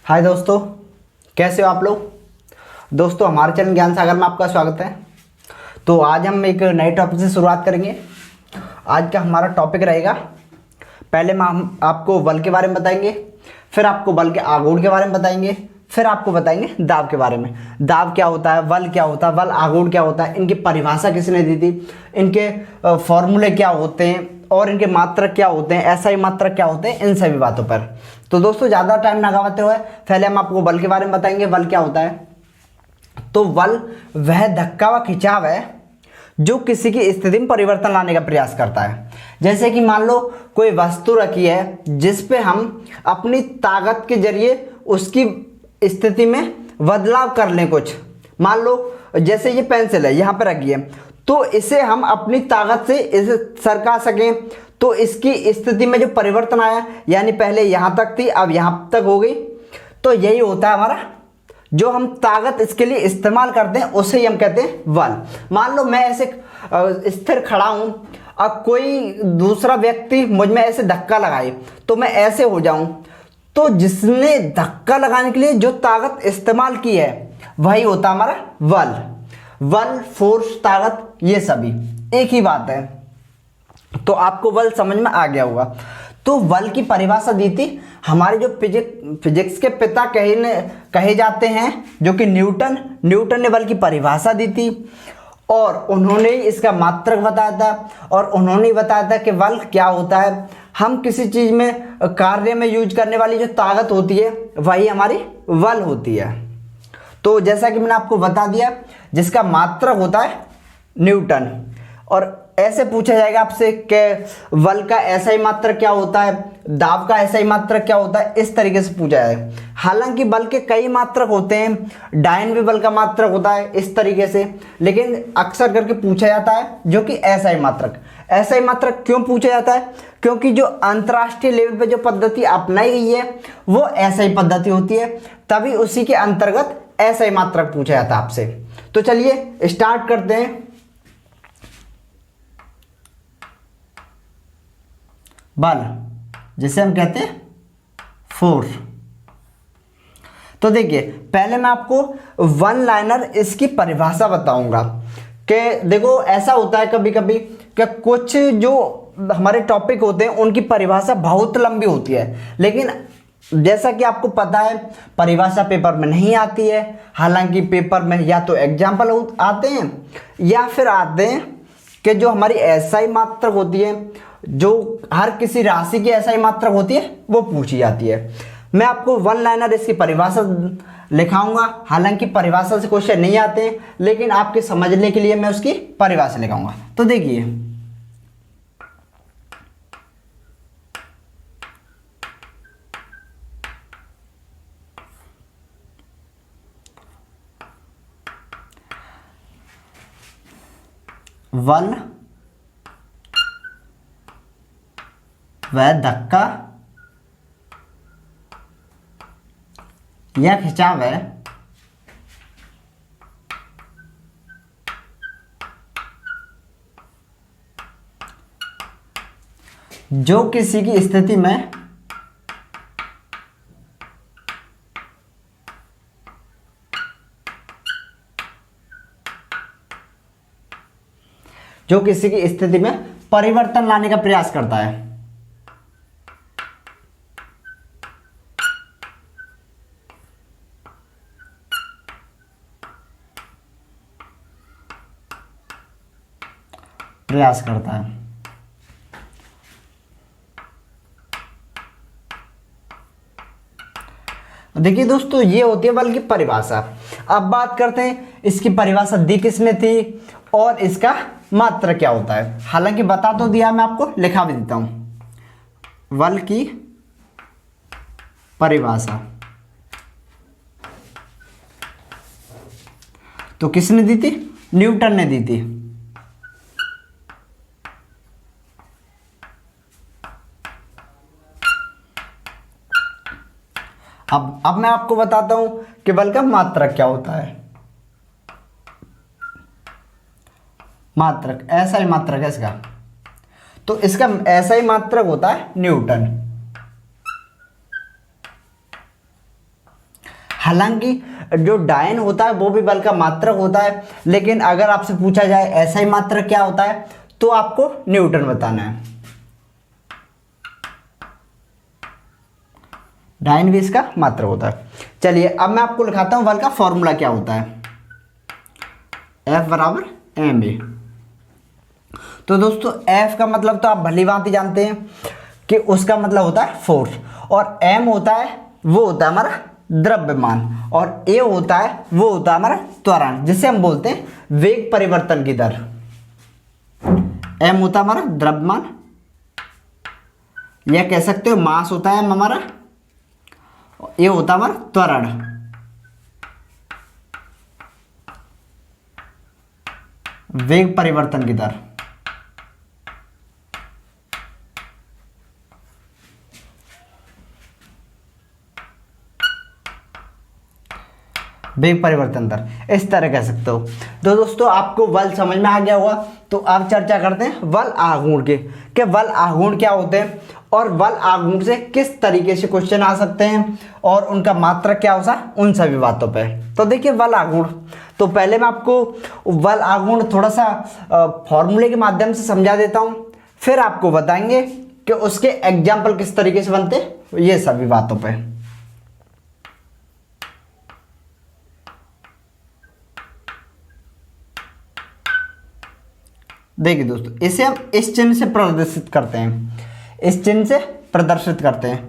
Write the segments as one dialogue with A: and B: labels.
A: हाय दोस्तों, कैसे हो आप लोग। दोस्तों, हमारे चैनल ज्ञान सागर में आपका स्वागत है। तो आज हम एक नए टॉपिक से शुरुआत करेंगे। आज का हमारा टॉपिक रहेगा, पहले हम आपको बल के बारे में बताएंगे, फिर आपको बल के आघूर्ण के बारे में बताएंगे, फिर आपको बताएंगे दाब के बारे में। दाब क्या होता है, बल क्या होता है, बल आघूर्ण क्या होता है, इनकी परिभाषा किसने दी थी, इनके फॉर्मूले क्या होते हैं और इनके मात्रक क्या होते हैं, ऐसा ही मात्रक क्या होते हैं, इन सभी बातों पर। तो दोस्तों, ज़्यादा टाइम ना गवाते हुए पहले हम आपको बल के बारे में बताएंगे। बल क्या होता है? तो बल वह धक्का व खिंचाव है जो किसी की स्थिति में परिवर्तन लाने का प्रयास करता है। जैसे कि मान लो कोई वस्तु रखी है जिस पे हम अपनी ताकत के जरिए उसकी स्थिति में बदलाव कर लें। कुछ मान लो जैसे ये पेंसिल है, यहाँ पे रखी है, तो इसे हम अपनी ताकत से इसे सरका सकें, तो इसकी स्थिति में जो परिवर्तन आया, यानी पहले यहाँ तक थी अब यहाँ तक हो गई, तो यही होता है हमारा जो हम ताकत इसके लिए इस्तेमाल करते हैं, उसे ही हम कहते हैं बल। मान लो मैं ऐसे स्थिर खड़ा हूं, अब कोई दूसरा व्यक्ति मुझ में ऐसे धक्का लगाए तो मैं ऐसे हो जाऊं, तो जिसने धक्का लगाने के लिए जो ताकत इस्तेमाल की है वही होता हमारा बल। बल, फोर्स, ताकत, ये सभी एक ही बात है। तो आपको बल समझ में आ गया होगा। तो बल की परिभाषा दी थी हमारे जो फिजिक्स के पिता कहे जाते हैं, जो कि न्यूटन ने बल की परिभाषा दी थी और उन्होंने इसका मात्रक बताया था और उन्होंने बताया था कि बल क्या होता है। हम किसी चीज में कार्य में यूज करने वाली जो ताकत होती है वही हमारी बल होती है। तो जैसा कि मैंने आपको बता दिया, जिसका मात्रक होता है न्यूटन, और ऐसे पूछा जाएगा आपसे कि बल का ऐसा ही मात्रक क्या होता है, दाब का ऐसा ही मात्रक क्या होता है, इस तरीके से पूछा है। हालांकि बल के कई मात्रक होते हैं, डायन भी बल का मात्रक होता है इस तरीके से, लेकिन अक्सर करके पूछा जाता है जो कि ऐसा ही मात्रक। ऐसा ही मात्रक क्यों पूछा जाता है? क्योंकि जो अंतर्राष्ट्रीय लेवल पे जो पद्धति अपनाई गई है वो ऐसा ही पद्धति होती है, तभी उसी के अंतर्गत ऐसा ही मात्रक पूछा जाता है आपसे। तो चलिए स्टार्ट करते हैं। बल, जिसे हम कहते हैं फोर्स। तो देखिए, पहले मैं आपको वन लाइनर इसकी परिभाषा बताऊंगा कि देखो ऐसा होता है कभी कभी कि कुछ जो हमारे टॉपिक होते हैं उनकी परिभाषा बहुत लंबी होती है, लेकिन जैसा कि आपको पता है परिभाषा पेपर में नहीं आती है। हालांकि पेपर में या तो एग्जाम्पल आते हैं या फिर आते हैं कि जो हमारी एसआई मात्रक होती है, जो हर किसी राशि की एसआई मात्रक होती है, वो पूछी जाती है। मैं आपको वन लाइनर इसकी परिभाषा लिखाऊंगा। हालांकि परिभाषा से क्वेश्चन नहीं आते हैं, लेकिन आपके समझने के लिए मैं उसकी परिभाषा लिखाऊंगा। तो देखिए, बल वह धक्का या खिंचाव है जो किसी की स्थिति में परिवर्तन लाने का प्रयास करता है। देखिए दोस्तों, ये होती है बल की परिभाषा। अब बात करते हैं इसकी परिभाषा दी किसने थी और इसका मात्रक क्या होता है। हालांकि बता तो दिया, मैं आपको लिखा भी देता हूं। बल की परिभाषा तो किसने दी थी? न्यूटन ने दी थी। अब मैं आपको बताता हूं कि बल का मात्रक क्या होता है। मात्रक, ऐसा ही मात्रक है इसका। तो इसका ऐसा ही मात्रक होता है न्यूटन। हालांकि जो डायन होता है वो भी बल का मात्रक होता है, लेकिन अगर आपसे पूछा जाए ऐसा ही मात्रक क्या होता है तो आपको न्यूटन बताना है। डायन भी इसका मात्रक होता है। चलिए अब मैं आपको लिखाता हूं बल का फॉर्मूला क्या होता है। F बराबर ma। तो दोस्तों F का मतलब तो आप भली भांति जानते हैं कि उसका मतलब होता है फोर्स, और m होता है वो होता है हमारा द्रव्यमान, और a होता है वो होता है हमारा त्वरण, जिसे हम बोलते हैं वेग परिवर्तन की दर। m होता है हमारा द्रव्यमान, या कह सकते हो मास होता है हमारा, ये होता है हमारा त्वरण। वेग परिवर्तन की दर। वेग परिवर्तन दर इस तरह कह सकते हो। तो दोस्तों आपको बल समझ में आ गया होगा। तो अब चर्चा करते हैं बल आघूर्ण के, कि बल आघूर्ण क्या होते हैं और बल आघूर्ण से किस तरीके से क्वेश्चन आ सकते हैं और उनका मात्रक क्या होता है, उन सभी बातों पे। तो देखिए बल आघूर्ण, तो पहले मैं आपको बल आघूर्ण थोड़ा सा फॉर्मूले के माध्यम से समझा देता हूँ, फिर आपको बताएंगे कि उसके एग्जाम्पल किस तरीके से बनते हैं, ये सभी बातों पे। देखिए दोस्तों, इसे हम इस चिन्ह से प्रदर्शित करते हैं, इस चिन्ह से प्रदर्शित करते हैं।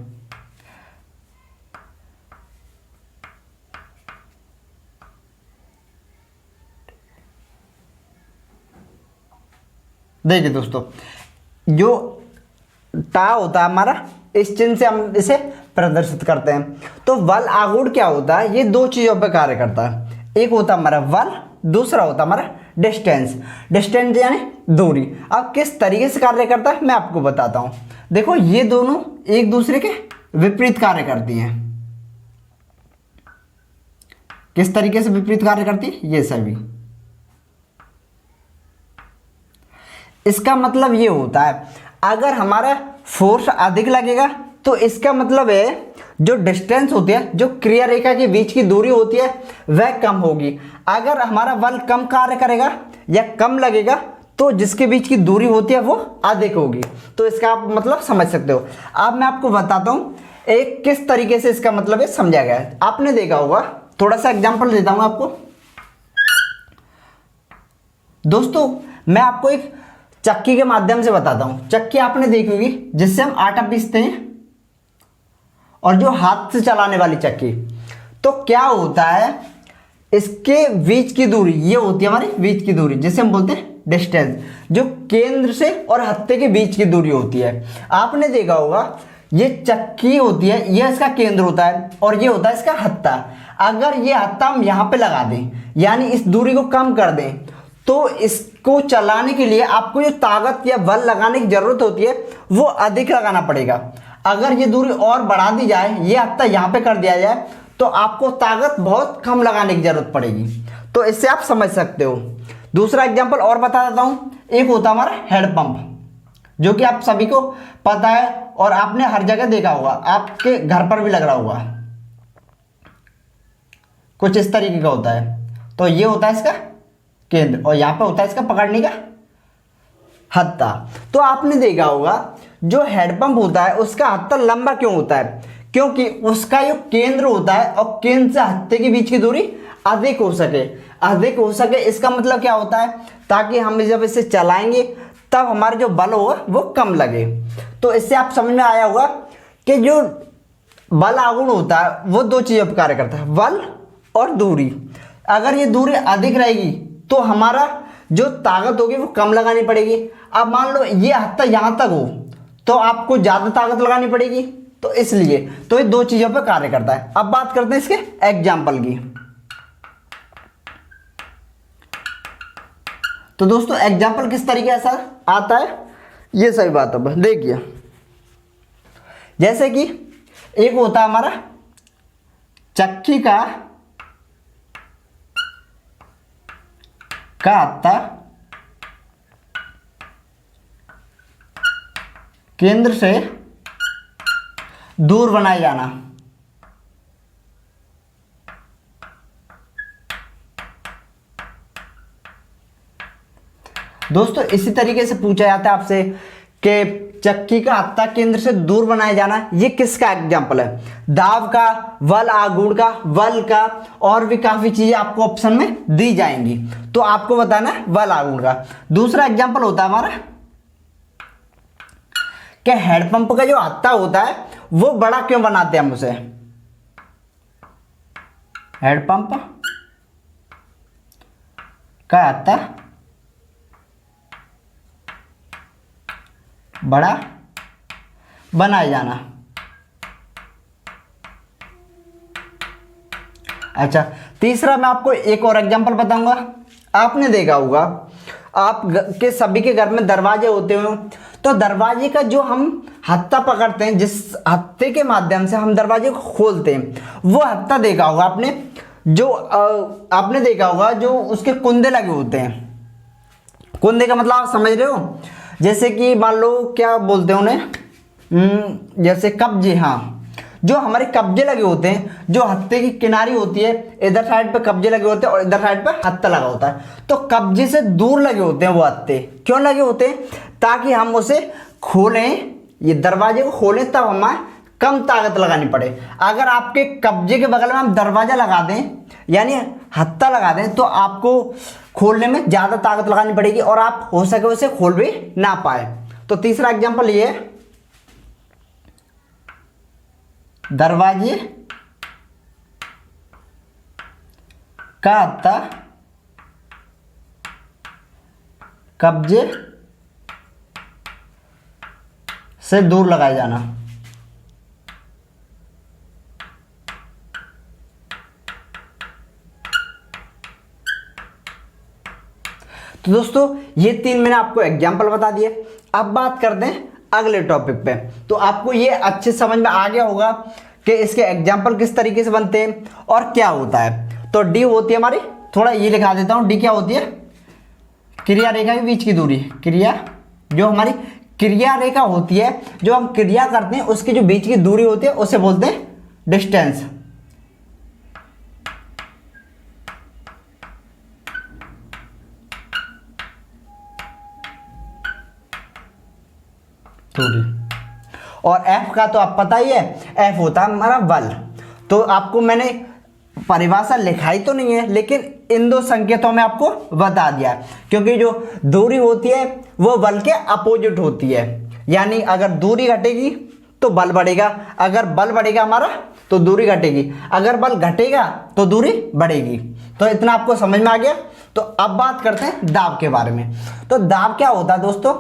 A: देखिए दोस्तों, जो टा होता है हमारा, इस चिन्ह से हम इसे प्रदर्शित करते हैं। तो बल आघूर्ण क्या होता है, ये दो चीजों पर कार्य करता है। एक होता है हमारा बल, दूसरा होता है हमारा डिस्टेंस। डिस्टेंस यानी दूरी। अब किस तरीके से कार्य करता है मैं आपको बताता हूं। देखो ये दोनों एक दूसरे के विपरीत कार्य करती हैं। किस तरीके से विपरीत कार्य करती है, ये सभी। इसका मतलब ये होता है, अगर हमारा फोर्स अधिक लगेगा तो इसका मतलब है जो डिस्टेंस होती है, जो क्रिया रेखा के बीच की दूरी होती है, वह कम होगी। अगर हमारा बल कम कार्य करेगा या कम लगेगा तो जिसके बीच की दूरी होती है वो अधिक होगी। तो इसका आप मतलब समझ सकते हो। अब मैं आपको बताता हूं एक किस तरीके से इसका मतलब है समझा गया है। आपने देखा होगा, थोड़ा सा एग्जांपल देता हूं आपको। दोस्तों मैं आपको एक चक्की के माध्यम से बताता हूं। चक्की आपने देखी होगी जिससे हम आटा पीसते हैं, और जो हाथ से चलाने वाली चक्की। तो क्या होता है, इसके बीच की दूरी ये होती है हमारी बीच की दूरी, जिसे हम बोलते हैं डिस्टेंस, जो केंद्र से और हत्थे के बीच की दूरी होती है। आपने देखा होगा ये चक्की होती है, ये इसका केंद्र होता है और ये होता है इसका हत्था। अगर ये हत्था हम यहां पे लगा दें, यानी इस दूरी को कम कर दें, तो इसको चलाने के लिए आपको जो ताकत या बल लगाने की जरूरत होती है वो अधिक लगाना पड़ेगा। अगर ये दूरी और बढ़ा दी जाए, ये हत्था यहाँ पे कर दिया जाए, तो आपको ताकत बहुत कम लगाने की जरूरत पड़ेगी। तो इससे आप समझ सकते हो। दूसरा एग्जांपल और बता देता हूं। एक होता है हमारा हैंडपंप, जो कि आप सभी को पता है और आपने हर जगह देखा होगा, आपके घर पर भी लग रहा होगा। कुछ इस तरीके का होता है। तो ये होता है इसका केंद्र और यहां पे होता है इसका पकड़ने का हत्था। तो आपने देखा होगा जो हैंडपंप होता है उसका हत्था लंबा क्यों होता है, क्योंकि उसका जो केंद्र होता है और केंद्र से हत्थे के बीच की दूरी अधिक हो सके। अधिक हो सके इसका मतलब क्या होता है, ताकि हम जब इसे चलाएंगे तब हमारा जो बल होगा वो कम लगे। तो इससे आप समझ में आया होगा कि जो बल आघूर्ण होता है वो दो चीजों पर कार्य करता है, बल और दूरी। अगर ये दूरी अधिक रहेगी तो हमारा जो ताकत होगी वो कम लगानी पड़ेगी। अब मान लो ये हत्था यहां तक हो तो आपको ज्यादा ताकत लगानी पड़ेगी। तो इसलिए तो ये दो चीजों पर कार्य करता है। अब बात करते हैं इसके एग्जाम्पल की। तो दोस्तों एग्जाम्पल किस तरीके से आता है ये सही बात है। देखिए जैसे कि एक होता है हमारा चक्की का हत्था केंद्र से दूर बनाए जाना। दोस्तों इसी तरीके से पूछा जाता है आपसे कि चक्की का हत्था केंद्र से दूर बनाया जाना, ये किसका एग्जाम्पल है? दाब का, वल आघूर्ण का, वल का, और भी काफी चीजें आपको ऑप्शन में दी जाएंगी, तो आपको बताना है वल आघूर्ण का। दूसरा एग्जाम्पल होता है हमारा कि हैंडपंप का जो हत्था होता है वो बड़ा क्यों बनाते हैं हम उसे? हैंडपंप का हत्था बड़ा बनाया जाना। अच्छा, तीसरा मैं आपको एक और एग्जांपल बताऊंगा। आपने देखा होगा आप के सभी के घर में दरवाजे होते हो, तो दरवाजे का जो हम हत्था पकड़ते हैं, जिस हत्थे के माध्यम से हम दरवाजे को खोलते हैं, वो हत्था देखा होगा आपने, जो आपने देखा होगा जो उसके कुंदे लगे होते हैं। कुंदे का मतलब आप समझ रहे हो? जैसे कि मान लो क्या बोलते हैं उन्हें, जैसे कब्जे। हाँ, जो हमारे कब्जे लगे होते हैं, जो हत्थे की किनारी होती है, इधर साइड पे कब्जे लगे होते हैं और इधर साइड पे हत्था लगा होता है, तो कब्जे से दूर लगे होते हैं वो हत्थे। क्यों लगे होते हैं? ताकि हम उसे खोलें, ये दरवाजे को खोलें, तब हमें कम ताकत लगानी पड़े। अगर आपके कब्जे के बगल में हम दरवाजा लगा दें, यानी हत्था लगा दें, तो आपको खोलने में ज्यादा ताकत लगानी पड़ेगी और आप हो सके उसे खोल भी ना पाए। तो तीसरा एग्जांपल ये है, दरवाजे का हत्था कब्जे से दूर लगाया जाना। तो दोस्तों ये तीन मैंने आपको एग्जाम्पल बता दिए। अब बात करते हैं अगले टॉपिक पे। तो आपको ये अच्छे समझ में आ गया होगा कि इसके एग्जाम्पल किस तरीके से बनते हैं और क्या होता है। तो डी होती है हमारी, थोड़ा ये लिखा देता हूं, डी क्या होती है? क्रिया रेखा के बीच की दूरी। क्रिया, जो हमारी क्रिया रेखा होती है, जो हम क्रिया करते हैं उसके जो बीच की दूरी होती है, उसे बोलते हैं डिस्टेंस। और F का तो आप पता ही है, F होता है हमारा बल। तो आपको मैंने परिभाषा लिखाई तो नहीं है, लेकिन इन दो संकेतों में आपको बता दिया, क्योंकि जो दूरी होती है वो बल के अपोजिट होती है। यानी अगर दूरी घटेगी तो बल बढ़ेगा, अगर बल बढ़ेगा हमारा तो दूरी घटेगी, अगर बल घटेगा तो दूरी बढ़ेगी। तो इतना आपको समझ में आ गया। तो अब बात करते हैं दाब के बारे में। तो दाब क्या होता है दोस्तों?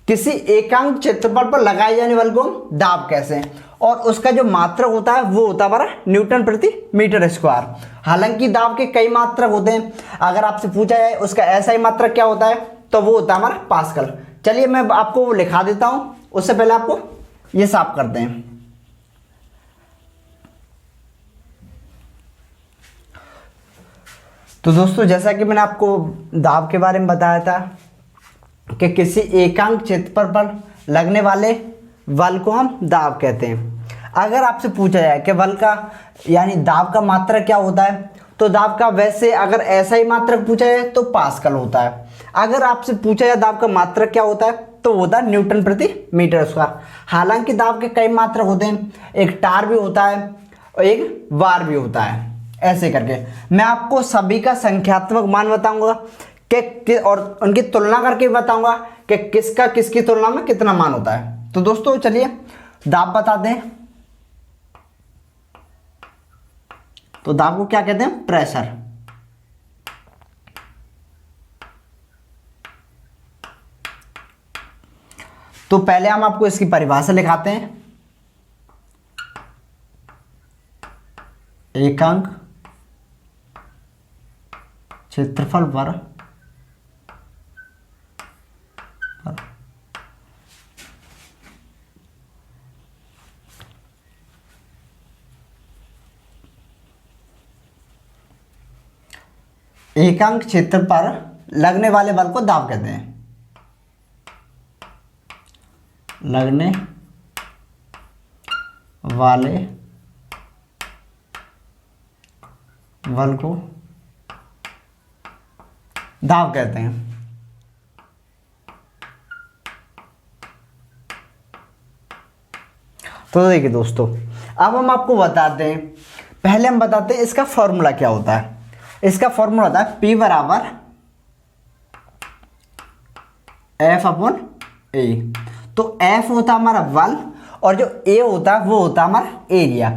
A: किसी एकांक क्षेत्रफल पर लगाए जाने वाले को हम दाब कहते हैं, और उसका जो मात्रक होता है वो होता है हमारा न्यूटन प्रति मीटर स्क्वायर। हालांकि दाब के कई मात्रक होते हैं, अगर आपसे पूछा जाए उसका ऐसा ही मात्रक क्या होता है, तो वो होता है हमारा पास्कल। चलिए मैं आपको वो लिखा देता हूं, उससे पहले आपको ये साफ करते हैं। तो दोस्तों जैसा कि मैंने आपको दाब के बारे में बताया था कि किसी एकांक क्षेत्रफल पर लगने वाले बल को हम दाब कहते हैं। अगर आपसे पूछा जाए कि बल का यानी दाब का मात्रक क्या होता है, तो दाब का वैसे अगर ऐसा ही मात्रक पूछा जाए तो पास्कल होता है। अगर आपसे पूछा जाए दाब का मात्रक क्या होता है, तो होता है न्यूटन प्रति मीटर स्क्वायर। हालांकि दाब के कई मात्रक होते हैं, एक टार भी होता है और एक वार भी होता है। ऐसे करके मैं आपको सभी का संख्यात्मक मान बताऊंगा और उनकी तुलना करके बताऊंगा कि किसका किसकी तुलना में कितना मान होता है। तो दोस्तों चलिए दाब बताते हैं। तो दाब को क्या कहते हैं? प्रेशर। तो पहले हम आपको इसकी परिभाषा लिखाते हैं। एकांक क्षेत्रफल पर एकांक क्षेत्र पर लगने वाले बल को दाब कहते हैं। लगने वाले बल को दाब कहते हैं। तो देखिए दोस्तों, अब हम आपको बताते हैं, पहले हम बताते हैं इसका फॉर्मूला क्या होता है। इसका फॉर्मूला होता है P बराबर F/A। तो F होता है हमारा वल और जो A होता है वो होता है हमारा एरिया।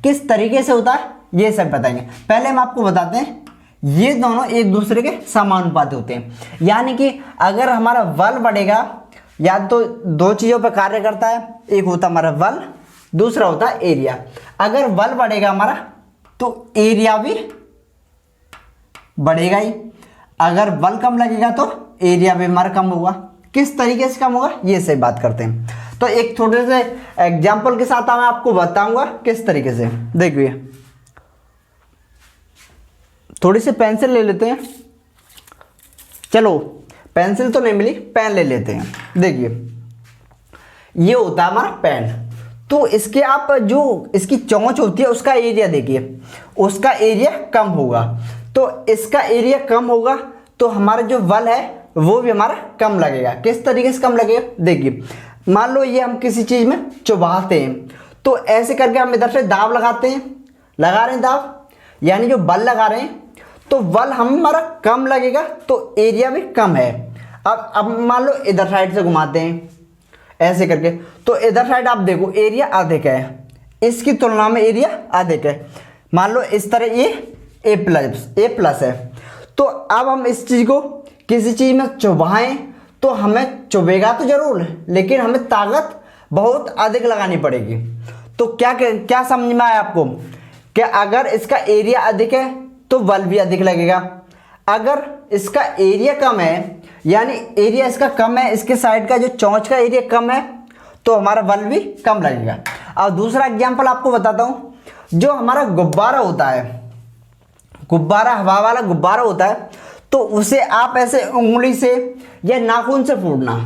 A: किस तरीके से होता है ये सब बताएंगे। पहले हम आपको बताते हैं ये दोनों एक दूसरे के समानुपाती होते हैं, यानी कि अगर हमारा वल बढ़ेगा, या तो दो चीज़ों पर कार्य करता है, एक होता है हमारा वल, दूसरा होता है एरिया। अगर वल बढ़ेगा हमारा तो एरिया भी बढ़ेगा ही, अगर वल कम लगेगा तो एरिया भी हमारा कम होगा। किस तरीके से कम होगा ये से बात करते हैं। तो एक थोड़े से एग्जाम्पल के साथ मैं आपको बताऊंगा किस तरीके से। देखिए, थोड़ी सी पेंसिल ले लेते हैं, चलो पेंसिल तो नहीं मिली, पेन ले लेते हैं। देखिए, ये होता है हमारा पेन। तो इसके आप जो इसकी चोंच होती है उसका एरिया देखिए, उसका एरिया कम होगा, तो इसका एरिया कम होगा तो हमारा जो वल है वो भी हमारा कम लगेगा। किस तरीके से कम लगेगा, देखिए मान लो ये हम किसी चीज़ में चुभाते हैं, तो ऐसे करके हम इधर से दाब लगाते हैं, लगा रहे हैं दाब, यानी जो बल लगा रहे हैं, तो बल हमारा कम लगेगा तो एरिया भी कम है। अब मान लो इधर साइड से घुमाते हैं ऐसे करके, तो इधर साइड आप देखो एरिया अधिक है, इसकी तुलना में एरिया अधिक है। मान लो इस तरह ये ए प्लस है, तो अब हम इस चीज़ को किसी चीज़ में चुभाएं तो हमें चुभेगा तो जरूर, लेकिन हमें ताकत बहुत अधिक लगानी पड़ेगी। तो क्या समझ में आया आपको कि अगर इसका एरिया अधिक है तो बल भी अधिक लगेगा, अगर इसका एरिया कम है, यानी एरिया इसका कम है, इसके साइड का जो चोंच का एरिया कम है, तो हमारा बल भी कम लगेगा। अब दूसरा एग्जांपल आपको बताता हूँ, जो हमारा गुब्बारा होता है, गुब्बारा हवा वाला गुब्बारा होता है, तो उसे आप ऐसे उंगली से या नाखून से फोड़ना,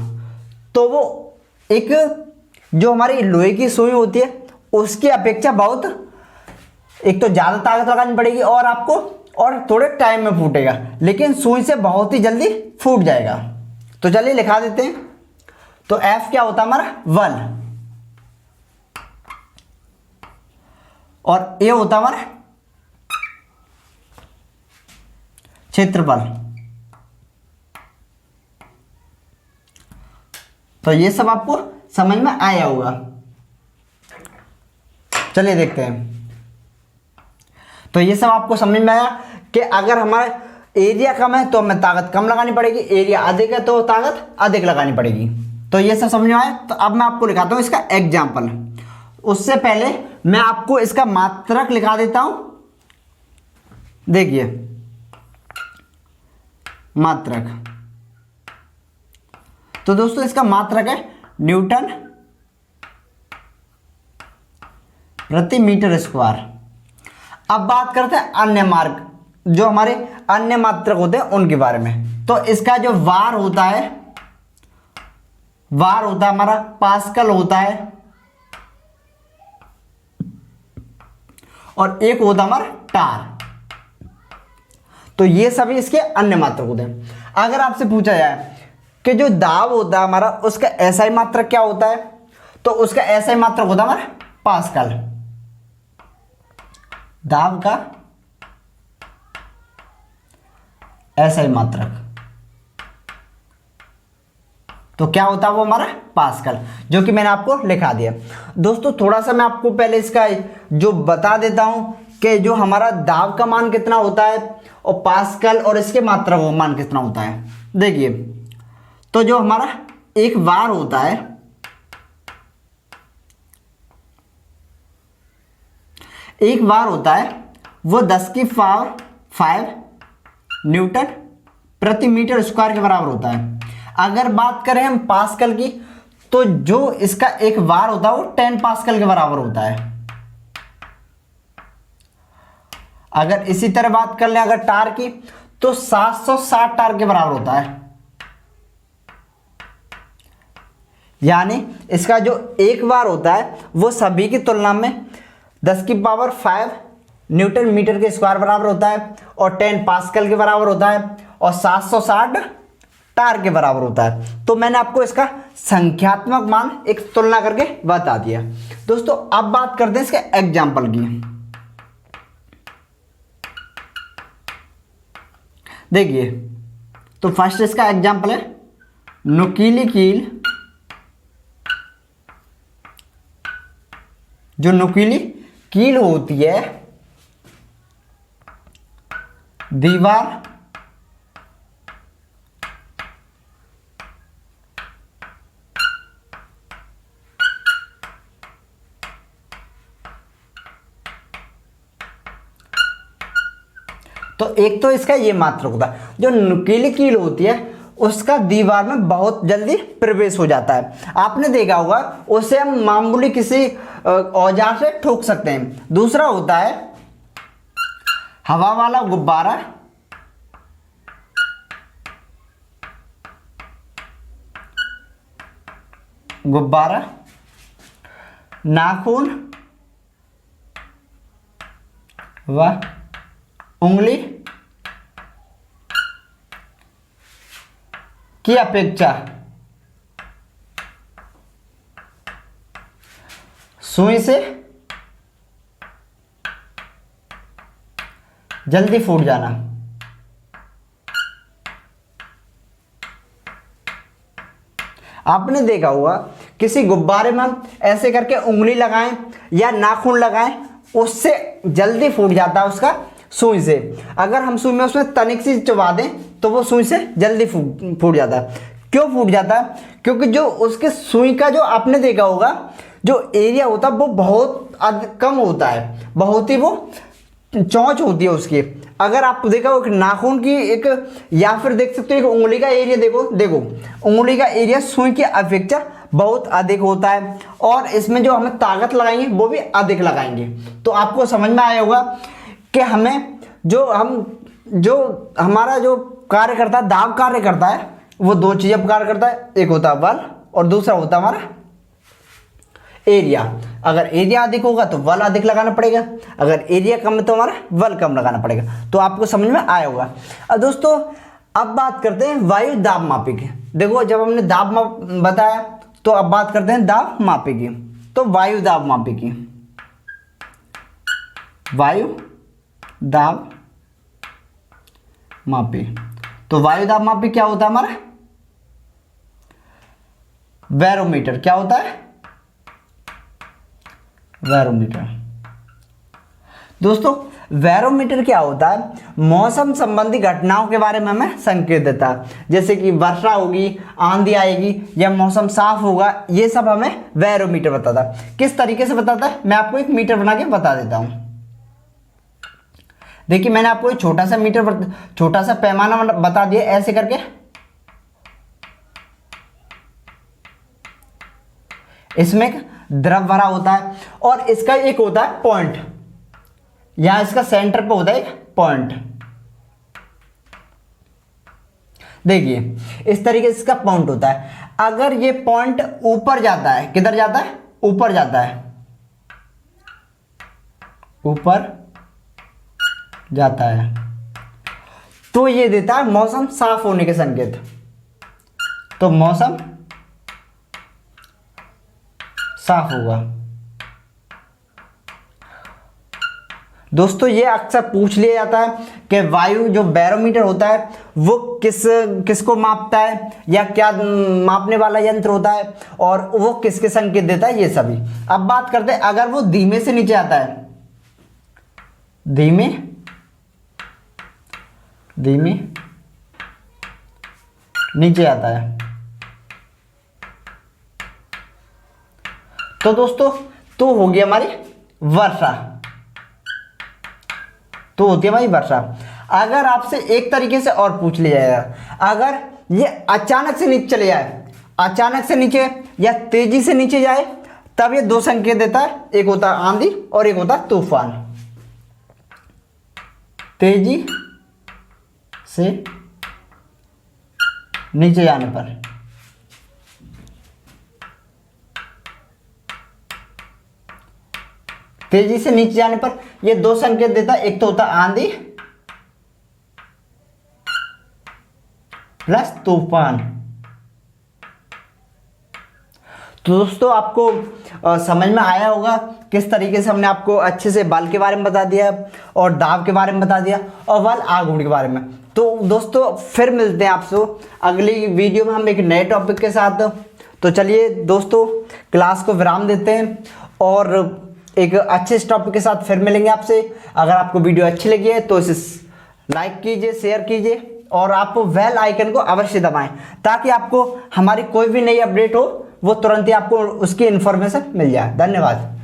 A: तो वो एक जो हमारी लोहे की सुई होती है उसकी अपेक्षा बहुत, एक तो ज़्यादा ताकत लगानी पड़ेगी और आपको और थोड़े टाइम में फूटेगा, लेकिन सुई से बहुत ही जल्दी फूट जाएगा। तो चलिए लिखा देते हैं। तो F क्या होता है हमारा वल, और A होता हमारा क्षेत्रफल। तो ये सब आपको समझ में आया होगा। चलिए देखते हैं। तो ये सब आपको समझ में आया कि अगर हमारा एरिया कम है तो हमें ताकत कम लगानी पड़ेगी, एरिया अधिक है तो ताकत अधिक लगानी पड़ेगी। तो ये सब समझ में आया। तो अब मैं आपको लिखाता हूँ इसका एग्जाम्पल। उससे पहले मैं आपको इसका मात्रक लिखा देता हूं। देखिए मात्रक, तो दोस्तों इसका मात्रक है न्यूटन प्रति मीटर स्क्वायर। अब बात करते हैं अन्य मार्क, जो हमारे अन्य मात्रक होते हैं उनके बारे में। तो इसका जो वार होता है हमारा पास्कल होता है, और एक होता हमारा टार। तो ये सभी इसके अन्य मात्रक होते हैं। अगर आपसे पूछा जाए कि जो दाब होता है हमारा उसका एसआई मात्रक क्या होता है, तो उसका एसआई मात्रक होता है हमारा पास्कल। दाब का एसआई मात्रक तो क्या होता है वो हमारा पास्कल, जो कि मैंने आपको लिखा दिया। दोस्तों थोड़ा सा मैं आपको पहले इसका जो बता देता हूं कि जो हमारा दाब का मान कितना होता है और पास्कल और इसके मात्रक का मान कितना होता है। देखिए तो जो हमारा एक वार होता है, एक वार होता है वो 10 की पावर 5 न्यूटन प्रति मीटर स्क्वायर के बराबर होता है। अगर बात करें हम पास्कल की, तो जो इसका एक वार होता है वो 10 पास्कल के बराबर होता है। अगर इसी तरह बात कर लें अगर टार की, तो 760 टार के बराबर होता है। यानी इसका जो एक वार होता है वो सभी की तुलना में 10 की पावर 5 न्यूटन मीटर के स्क्वायर बराबर होता है, और 10 पास्कल के बराबर होता है, और 760 टार के बराबर होता है। तो मैंने आपको इसका संख्यात्मक मान एक तुलना करके बता दिया। दोस्तों अब बात करते हैं इसके एग्जाम्पल की। देखिए, तो फर्स्ट इसका एग्जाम्पल है नुकीली कील। जो नुकीली कील होती है दीवार तो एक तो इसका ये मात्रक होता है, जो नुकीली कील होती है उसका दीवार में बहुत जल्दी प्रवेश हो जाता है। आपने देखा होगा उसे हम मामूली किसी औजार से ठोक सकते हैं। दूसरा होता है हवा वाला गुब्बारा। गुब्बारा, नाखून व उंगली की अपेक्षा सुई से जल्दी फूट जाना। आपने देखा होगा किसी गुब्बारे में हम ऐसे करके उंगली लगाएं या नाखून लगाएं, उससे जल्दी फूट जाता है उसका सुई से। अगर हम सुई में उसमें तनिक सी चबा दें तो वो सुई से जल्दी फूट जाता है। क्यों फूट जाता है? क्योंकि जो उसके सुई का जो आपने देखा होगा जो एरिया होता है वो बहुत कम होता है, बहुत ही वो चौंच होती है उसकी। अगर आप देखा हो नाखून की एक, या फिर देख सकते हो एक उंगली का एरिया, देखो उंगली का एरिया सुई की अपेक्षा बहुत अधिक होता है, और इसमें जो हमें ताकत लगाएंगे वो भी अधिक लगाएंगे। तो आपको समझ में आया होगा कि हमें जो हमारा जो कार्य करता है, दाब कार्य करता है, वो दो चीज़ें पर कार्य करता है। एक होता है बल और दूसरा होता है हमारा एरिया। अगर एरिया अधिक होगा तो बल अधिक लगाना पड़ेगा, अगर एरिया कम है तो हमारा बल कम लगाना पड़ेगा। तो आपको समझ में आया होगा। अब दोस्तों अब बात करते हैं वायु दाब मापी की। देखो जब हमने दाब माप बताया तो अब बात करते हैं दाब मापी की। तो वायु दाब मापी की, वायु दाब मापी। तो वायु दाब मापी क्या होता है हमारा? बैरोमीटर। क्या होता है? बैरोमीटर। दोस्तों बैरोमीटर क्या होता है? मौसम संबंधी घटनाओं के बारे में हमें संकेत देता है, जैसे कि वर्षा होगी, आंधी आएगी या मौसम साफ होगा, ये सब हमें बैरोमीटर बताता है। किस तरीके से बताता है मैं आपको एक मीटर बना के बता देता हूं। देखिए मैंने आपको एक छोटा सा मीटर, छोटा सा पैमाना बता दिया ऐसे करके। इसमें एक द्रव भरा होता है और इसका एक होता है पॉइंट, यहां इसका सेंटर पे होता है एक पॉइंट। देखिए इस तरीके से इसका पॉइंट होता है। अगर ये पॉइंट ऊपर जाता है, किधर जाता है? ऊपर जाता है, ऊपर जाता है, तो ये देता है मौसम साफ होने के संकेत। तो मौसम साफ होगा। दोस्तों ये अक्सर पूछ लिया जाता है कि वायु जो बैरोमीटर होता है वो किसको मापता है, या क्या मापने वाला यंत्र होता है, और वो किसके संकेत देता है, ये सभी। अब बात करते हैं अगर वो धीमे से नीचे आता है, धीमे नीचे आता है, तो दोस्तों तो होगी हमारी वर्षा। तो होती है हमारी वर्षा। अगर आपसे एक तरीके से और पूछ लिया जाएगा, अगर ये अचानक से नीचे चले जाए, अचानक से नीचे या तेजी से नीचे जाए, तब ये दो संकेत देता है, एक होता है आंधी और एक होता है तूफान। तेजी से नीचे जाने पर तेजी से नीचे जाने पर ये दो संकेत देता है, एक तो होता है आंधी प्लस तूफान। तो दोस्तों आपको समझ में आया होगा किस तरीके से हमने आपको अच्छे से बल के बारे में बता दिया और दाब के बारे में बता दिया और बल आग उड़ के बारे में। तो दोस्तों फिर मिलते हैं आपसे अगली वीडियो में हम एक नए टॉपिक के साथ। तो चलिए दोस्तों क्लास को विराम देते हैं और एक अच्छे टॉपिक के साथ फिर मिलेंगे आपसे। अगर आपको वीडियो अच्छी लगी है तो इसे लाइक कीजिए, शेयर कीजिए और आप बेल आइकन को अवश्य दबाएं ताकि आपको हमारी कोई भी नई अपडेट हो वो तुरंत ही आपको उसकी इन्फॉर्मेशन मिल जाए। धन्यवाद।